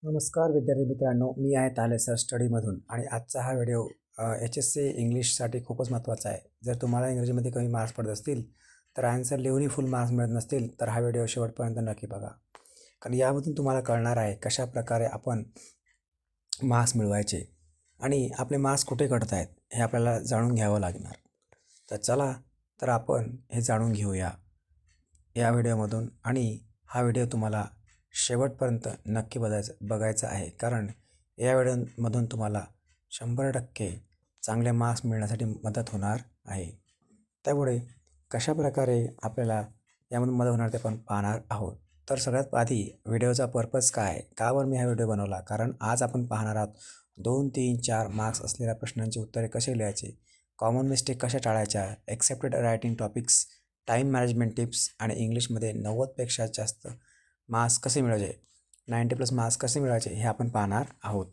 नमस्कार विद्यार्थी मित्रांनो, मी आहे ताले सर स्टडीमधून आणि आजचा हा व्हिडिओ HSC इंग्लिशसाठी खूपच महत्त्वाचा आहे. जर तुम्हाला इंग्रजीमध्ये कमी मार्क्स पडत असतील तर आन्सर लिहूनही फुल मार्क्स मिळत नसतील तर हा व्हिडिओ शेवटपर्यंत नक्की बघा. कारण यामधून तुम्हाला कळणार आहे कशाप्रकारे आपण मार्क्स मिळवायचे आणि आपले मार्क्स कुठे घटत आहेत हे आपल्याला जाणून घ्यावं लागणार. तर चला तर आपण हे जाणून घेऊया या व्हिडिओमधून आणि हा व्हिडिओ तुम्हाला शेवटपर्यंत नक्की बघायचा आहे. कारण या व्हिडिओमधून तुम्हाला 100% चांगले मार्क्स मिळण्यासाठी मदत होणार आहे. त्यामुळे कशाप्रकारे आपल्याला यामधून मदत होणार ते आपण पाहणार आहोत. तर सगळ्यात आधी व्हिडिओचा पर्पज काय आहे? का बरं मी हा व्हिडिओ बनवला? कारण आज आपण पाहणार आहोत 2, 3, 4 मार्क्स असलेल्या प्रश्नांची उत्तरे कसे लिहायचे, कॉमन मिस्टेक कशा टाळायच्या, accepted writing topics, time management tips आणि इंग्लिशमध्ये 90पेक्षा जास्त मार्क्स कसे मिळवायचे, 90+ मार्क्स कसे मिळवायचे हे आपण पाहणार आहोत.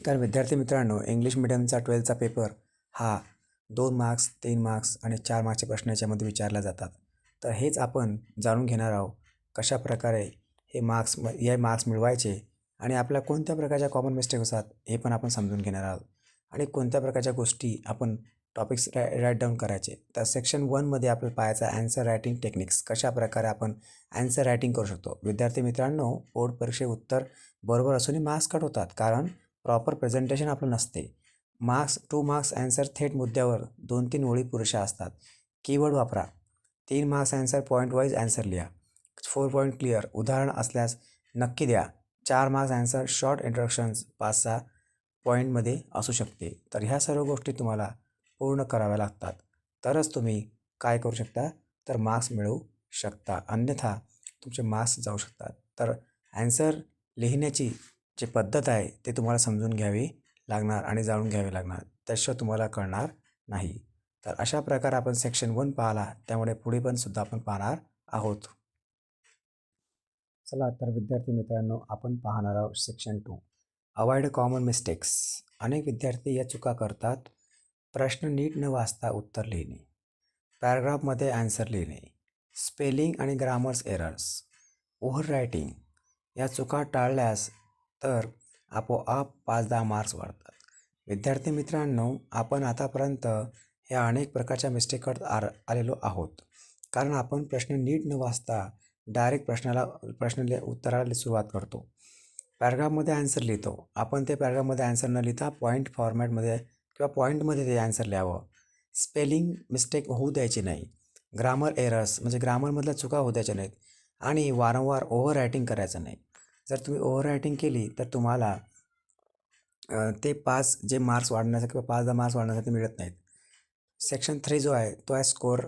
कारण विद्यार्थी मित्रांनो, इंग्लिश मिडियमचा 12चा पेपर हा 2 मार्क्स, 3 मार्क्स आणि 4 मार्क्सचे प्रश्न याच्यामध्ये विचारले जातात. तर हेच आपण जाणून घेणार आहोत कशाप्रकारे हे मार्क्स मिळवायचे आणि आपल्या कोणत्या प्रकारच्या कॉमन मिस्टेक असतात हे पण आपण समजून घेणार आहोत आणि कोणत्या प्रकारच्या गोष्टी आपण टॉपिक्स राईट डाऊन करायचे. तर सेक्शन 1मध्ये आपल्याला पाहायचं आहे ॲन्सर रायटिंग टेक्निक्स. कशाप्रकारे आपण ॲन्सर रायटिंग करू शकतो. विद्यार्थी मित्रांनो, बोर्ड परीक्षेत उत्तर बरोबर असूनही मार्क्स कट होतात कारण प्रॉपर प्रेझेंटेशन आपलं नसते. 2 मार्क्स ॲन्सर थेट मुद्द्यावर 2-3 ओळी पुरेशा असतात. कीवर्ड वापरा. 3 marks answer point wise answer लिहा. 4 पॉईंट क्लिअर उदाहरण असल्यास नक्की द्या. 4 मार्क्स ॲन्सर शॉर्ट इंट्रोडक्शन्स 5-6 पॉईंटमध्ये असू शकते. तर ह्या सर्व गोष्टी तुम्हाला पूर्ण कराव्या लागतात. तरच तुम्ही काय करू शकता, तर मार्क्स मिळवू शकता. अन्यथा तुमचे मार्क्स जाऊ शकतात. तर ॲन्सर लिहिण्याची जी पद्धत आहे ते तुम्हाला समजून घ्यावी लागणार आणि जाणून घ्यावी लागणार. त्याशिवाय तुम्हाला कळणार नाही. तर अशा प्रकारे आपण सेक्शन 1 पाहिला, त्यामुळे पुढे पण सुद्धा आपण पाहणार आहोत. चला तर विद्यार्थी मित्रांनो, आपण पाहणार आहोत सेक्शन 2, अवॉइड कॉमन मिस्टेक्स. अनेक विद्यार्थी या चुका करतात. प्रश्न नीट न वाचता उत्तर लिहिणे, पॅराग्राफमध्ये ॲन्सर लिहिणे, स्पेलिंग आणि ग्रामर्स एरर्स, ओव्हर रायटिंग. या चुका टाळल्यास तर आपोआप 5-10 मार्क्स वाढतात. विद्यार्थी मित्रांनो, आपण आतापर्यंत ह्या अनेक प्रकारच्या मिस्टेक करत आलेलो आहोत. कारण आपण प्रश्न नीट न वाचता डायरेक्ट उत्तराला सुरुवात करतो. पॅराग्राफमध्ये ॲन्सर लिहितो. आपण ते पॅराग्राफमध्ये ॲन्सर न लिहिता पॉईंट फॉर्मॅटमध्ये किंवा पॉईंटमध्ये ते ॲन्सर लिहावं. स्पेलिंग मिस्टेक होऊ द्यायची नाही. ग्रामर एरर्स म्हणजे ग्रामरमधल्या चुका होऊ द्यायच्या नाहीत आणि वारंवार ओव्हर रायटिंग करायचं नाही. जर तुम्ही ओव्हर रायटिंग केली तर तुम्हाला ते 5 जे मार्क्स वाढण्यासाठी किंवा 5-10 मार्क्स वाढण्यासाठी मिळत नाहीत. सेक्शन 3 जो आहे तो आहे स्कोर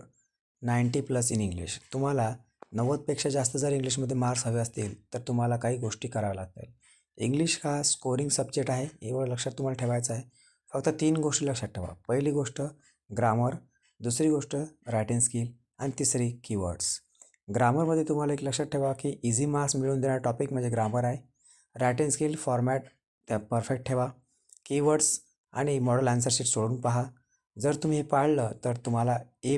90+ इन इंग्लिश. तुम्हाला 90पेक्षा जास्त जर इंग्लिशमध्ये मार्क्स हवे असतील तर तुम्हाला काही गोष्टी कराव्या लागतील. इंग्लिश हा स्कोरिंग सब्जेक्ट आहे, एवढं लक्षात तुम्हाला ठेवायचं आहे. फक्त 3 गोष्टी लक्षात ठेवा. पहिली गोष्ट ग्रामर, दुसरी गोष्ट रायटिंग स्किल आणि तिसरी कीवर्ड्स. ग्रामरमध्ये तुम्हाला एक लक्षात ठेवा की इझी मार्क्स मिळवून देणारा टॉपिक म्हणजे ग्रामर आहे. रायटिंग स्किल फॉर्मॅट त्या परफेक्ट ठेवा. कीवर्ड्स आणि मॉडेल आन्सर शीट सोडून पहा. जर तुम्ही हे पाळलं तर तुम्हाला A+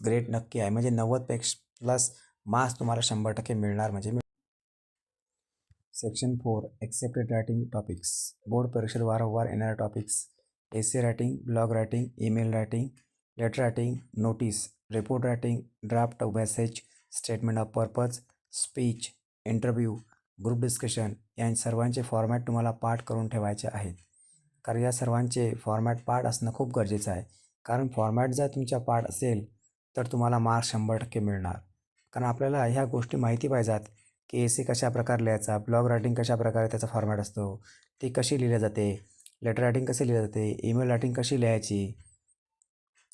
ग्रेड नक्की आहे, म्हणजे 90+ मार्क्स तुम्हाला 100% मिळणार म्हणजे section 4 accepted writing topics. Board परीक्षेत वारंवार येणारे topics: essay writing, blog writing, email writing, letter writing, notice, report writing, draft message, statement of purpose, speech, interview, group discussion. या सर्वांचे फॉर्मॅट तुम्हाला पाठ करून ठेवायचे आहेत. कारण या सर्वांचे फॉर्मॅट पाठ असणं खूप गरजेचं आहे. कारण फॉर्मॅट जर तुमच्या पाठ असेल तर तुम्हाला मार्क्स 100% मिळणार. कारण आपल्याला ह्या गोष्टी माहिती पाहिजेत की एसे कशाप्रकारे लिहायचा, ब्लॉग रायटिंग कशाप्रकारे त्याचा फॉर्मॅट असतो, ती कशी लिहिली जाते, लेटर रायटिंग कशी लिहिली जाते, ईमेल रायटिंग कशी लिहायची,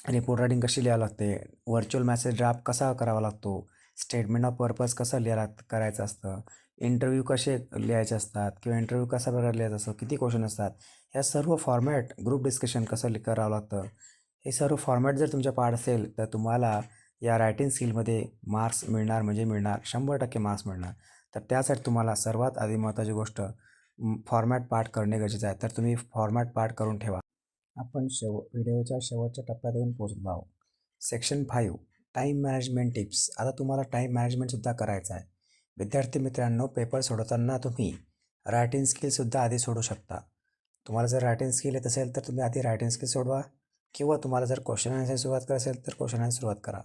रिपोर्ट रायटिंग कशी लिहावं लागते, व्हर्च्युअल मेसेज ड्राफ्ट कसा करावा लागतो, स्टेटमेंट ऑफ पर्पज कसं करायचं असतं, इंटरव्ह्यू कसे लिहायचे असतात किंवा इंटरव्ह्यू कसा प्रकारे लिहायचा असतो, किती क्वेश्चन असतात, ह्या सर्व फॉर्मॅट, ग्रुप डिस्कशन कसं करावं लागतं, हे सर्व फॉर्मॅट जर तुमच्या पाठ असेल तर तुम्हाला या रायटिंग स्किलमध्ये मार्क्स मिळणार म्हणजे मिळणार, 100% मार्क्स मिळणार. तर त्यासाठी तुम्हाला सर्वात आधी महत्त्वाची गोष्ट फॉर्मॅट पाठ करणे गरजेचं आहे. तर तुम्ही फॉर्मॅट पाठ करून ठेवा. आपण व्हिडिओच्या शेवटच्या टप्प्यात येऊन पोहोचलो आहोत. Section 5 time management tips. आता तुम्हाला टाईम मॅनेजमेंटसुद्धा करायचं आहे. विद्यार्थी मित्रांनो, पेपर सोडवताना तुम्ही रायटिंग स्किलसुद्धा आधी सोडू शकता. तुम्हाला जर रायटिंग स्किल येत असेल तर तुम्ही आधी रायटिंग स्किल सोडवा, किंवा तुम्हाला जर क्वेश्चन आन्सर सुरुवात करायची असेल तर क्वेश्चन आन्सर सुरुवात करा.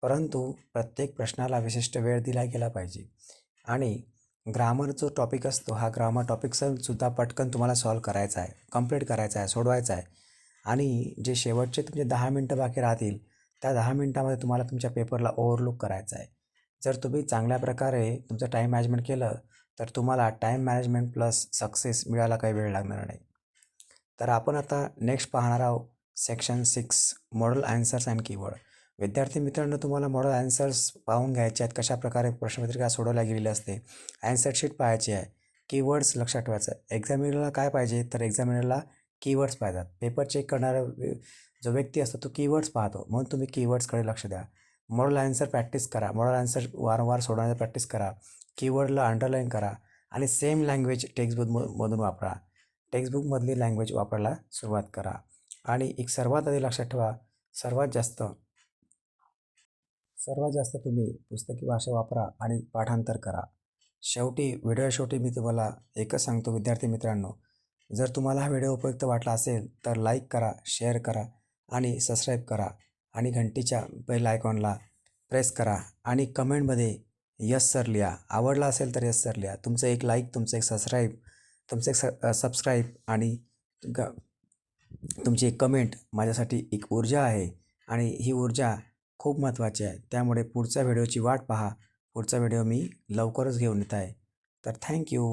परंतु प्रत्येक प्रश्नाला विशिष्ट वेळ दिला गेला पाहिजे. आणि ग्रामर जो टॉपिक असतो, हा ग्रामर टॉपिकसुद्धा पटकन तुम्हाला सॉल्व करायचा आहे, कंप्लीट करायचा आहे, सोडवायचा आहे. आणि जे शेवटचे तुमचे 10 मिनटं बाकी राहतील, त्या 10 मिनटामध्ये तुम्हाला तुमच्या पेपरला ओव्हरलुक करायचा आहे. जर तुम्ही चांगल्या प्रकारे तुमचं टाईम मॅनेजमेंट केलं तर तुम्हाला टाईम मॅनेजमेंट प्लस सक्सेस मिळायला काही वेळ लागणार नाही. तर आपण आता नेक्स्ट पाहणार आहोत section 6 model answers and keyword. विद्यार्थी मित्रांनो, तुम्हाला मॉडेल आन्सर्स पाहून घ्यायचे आहेत, कशाप्रकारे प्रश्नपत्रिका सोडवल्या गेलेली असते, आन्सर शीट पाहायची आहे, कीवर्ड्स लक्षात ठेवायचं आहे. एक्झामिनरला काय पाहिजे, तर एक्झामिनरला कीवर्ड्स पाहिजेत. पेपर चेक करणारा जो व्यक्ती असतो तो कीवर्ड्स पाहतो, म्हणून तुम्ही कीवर्ड्सकडे लक्ष द्या. मॉडेल आन्सर प्रॅक्टिस करा, मॉडेल आन्सर वारंवार सोडवण्याची प्रॅक्टिस करा, कीवर्डला अंडरलाईन करा आणि सेम लँग्वेज टेक्स्टबुकमधून वापरा. टेक्स्टबुकमधली लँग्वेज वापरायला सुरुवात करा. आणि एक सर्वात आधी लक्षात ठेवा, सर्वात जास्त तुम्ही पुस्तकी भाषा वापरा आणि पाठांतर करा. व्हिडिओ शेवटी मी तुम्हाला एकच सांगतो विद्यार्थी मित्रांनो, जर तुम्हाला हा व्हिडिओ उपयुक्त वाटला असेल तर लाईक करा, शेअर करा आणि सबस्क्राईब करा आणि घंटीच्या बेल आयकॉनला प्रेस करा आणि कमेंटमध्ये यस सर लिहा. आवडला असेल तर यस सर लिहा. तुमचं एक लाईक, तुमचं एक सबस्क्राईब आणि ग तुमची एक कमेंट माझ्यासाठी एक ऊर्जा आहे आणि ही ऊर्जा खूप महत्त्वाची आहे. त्यामुळे पुढच्या व्हिडिओची वाट पहा. पुढचा व्हिडिओ मी लवकरच घेऊन येत आहे. तर थँक्यू.